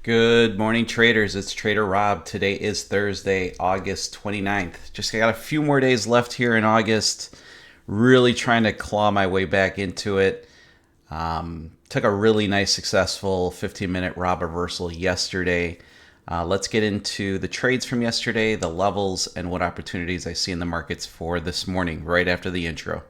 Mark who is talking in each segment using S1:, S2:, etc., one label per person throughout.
S1: Good morning, traders. It's Trader Rob. Today is Thursday, August 29th. Just got a few more days left here in August. Really trying to claw my way back into it. Took a really nice, successful 15-minute Rob reversal yesterday. Let's get into the trades from yesterday, the levels, and what opportunities I see in the markets for this morning, right after the intro.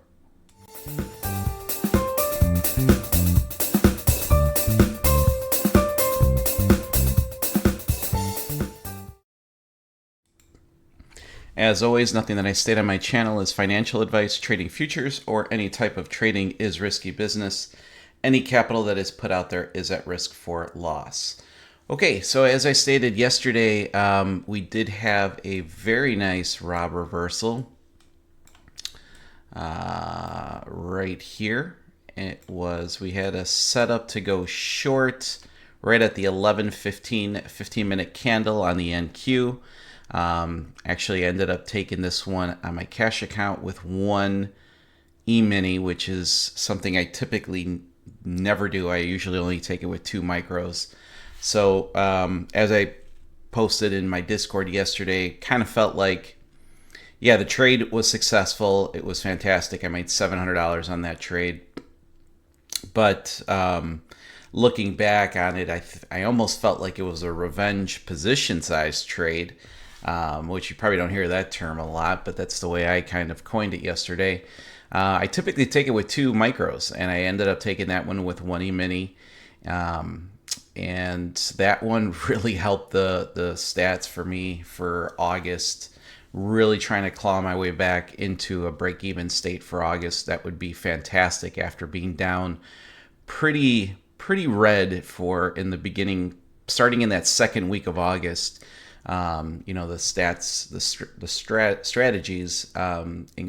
S1: As always, nothing that I state on my channel is financial advice. Trading futures or any type of trading is risky business. Any capital that is put out there is at risk for loss. Okay, so as I stated yesterday, we did have a very nice Rob reversal right here. We had a setup to go short right at the 11:15 15-minute candle on the NQ. Actually ended up taking this one on my cash account with one E-mini, which is something I typically never do. I usually only take it with 2 micros. So as I posted in my Discord yesterday, kind of felt like, yeah, the trade was successful. It was fantastic. I made $700 on that trade. But looking back on it, I almost felt like it was a revenge position size trade, which you probably don't hear that term a lot, but that's the way I kind of coined it yesterday. I typically take it with 2 micros, and I ended up taking that one with 1 E-mini. And that one really helped the stats for me for August. Really trying to claw my way back into a break-even state for August. That would be fantastic after being down pretty red for in the beginning, starting in that second week of August. The stats, the strategies,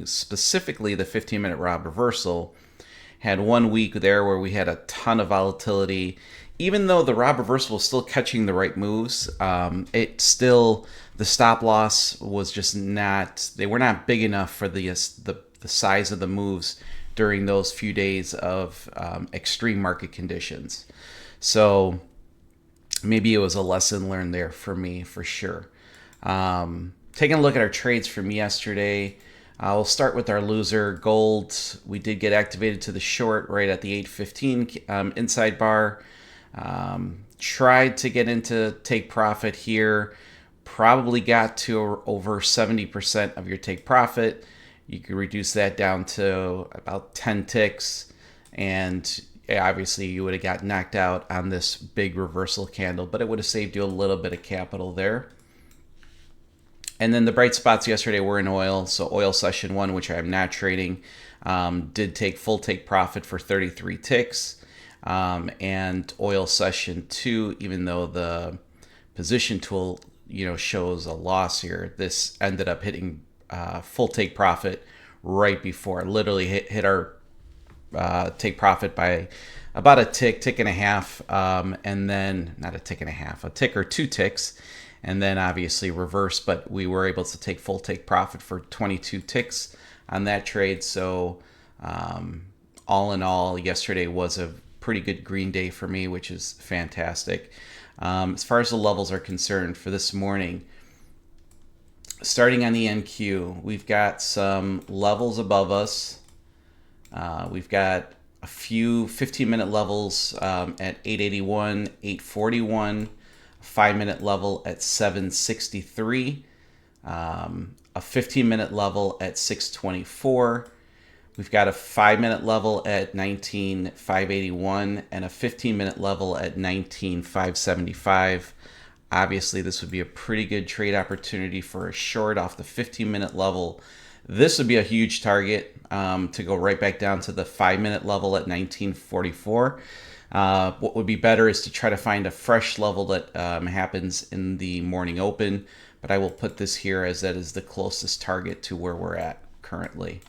S1: specifically the 15-minute Rob reversal, had 1 week there where we had a ton of volatility. Even though the Rob reversal was still catching the right moves, the stop loss was just not, they were not big enough for the size of the moves during those few days of extreme market conditions. So maybe it was a lesson learned there for me, for sure. Taking a look at our trades from yesterday, we'll start with our loser, gold. We did get activated to the short right at the 8:15 inside bar. Tried to get into take profit here. Probably got to over 70% of your take profit. You could reduce that down to about 10 ticks, and obviously you would have got knocked out on this big reversal candle, but it would have saved you a little bit of capital there. And then the bright spots yesterday were in oil. So oil session 1, which I'm not trading, did take full take profit for 33 ticks. And oil session 2, even though the position tool shows a loss here, this ended up hitting full take profit right before. Literally hit our take profit by about a tick and a half, and then not a tick and a half, a tick or 2 ticks, and then obviously reverse. But we were able to take full take profit for 22 ticks on that trade. So all in all, yesterday was a pretty good green day for me, which is fantastic. As far as the levels are concerned for this morning, starting on the NQ, we've got some levels above us. We've got a few 15-minute levels at 881, 841, a 5-minute level at 763, a 15-minute level at 624. We've got a 5-minute level at 19,581 and a 15-minute level at 19,575. Obviously, this would be a pretty good trade opportunity for a short off the 15-minute level. This would be a huge target to go right back down to the 5-minute level at 1944. What would be better is to try to find a fresh level that happens in the morning open, but I will put this here as that is the closest target to where we're at currently.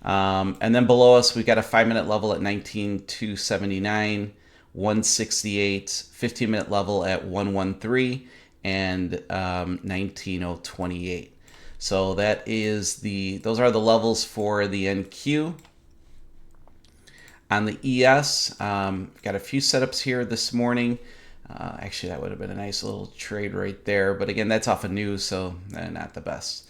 S1: And then below us, we've got a 5-minute level at 19,279, 168, 15-minute level at 113, and 19,028. So those are the levels for the NQ. On the ES, got a few setups here this morning. Actually, that would have been a nice little trade right there. But again, that's off of news, so not the best.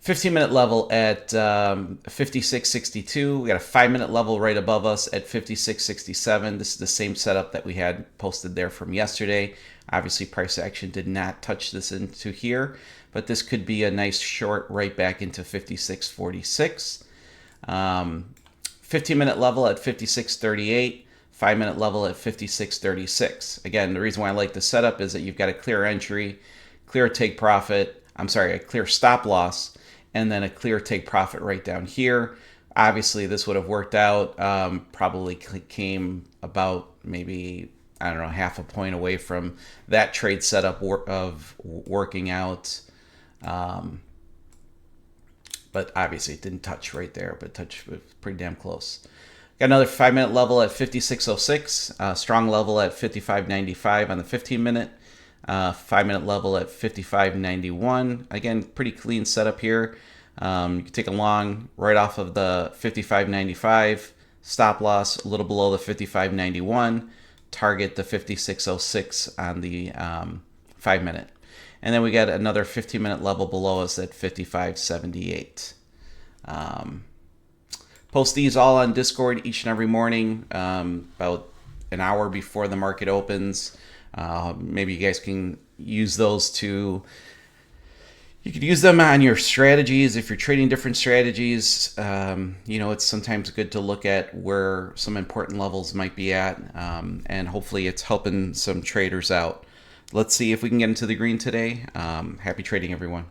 S1: 15-minute level at 56.62. We got a 5-minute level right above us at 56.67. This is the same setup that we had posted there from yesterday. Obviously, price action did not touch this into here, but this could be a nice short right back into 56.46. 15-minute level at 56.38. 5-minute level at 56.36. Again, the reason why I like the setup is that you've got a clear entry, clear take profit, a clear stop loss, and then a clear take profit right down here. Obviously, this would have worked out, probably came about maybe, I don't know, half a point away from that trade setup of working out. But obviously it didn't touch right there, but touch was pretty damn close. Got another 5-minute level at 56.06, strong level at 55.95 on the 15-minute, 5-minute level at 55.91. Again, pretty clean setup here. You can take a long right off of the 55.95, stop loss a little below the 55.91, target the 56.06 on the 5-minute. And then we got another 15-minute level below us at 55.78. Post these all on Discord each and every morning, about an hour before the market opens. Maybe you guys can use those to, you could use them on your strategies if you're trading different strategies. It's sometimes good to look at where some important levels might be at, and hopefully it's helping some traders out. Let's see if we can get into the green today. Happy trading, everyone.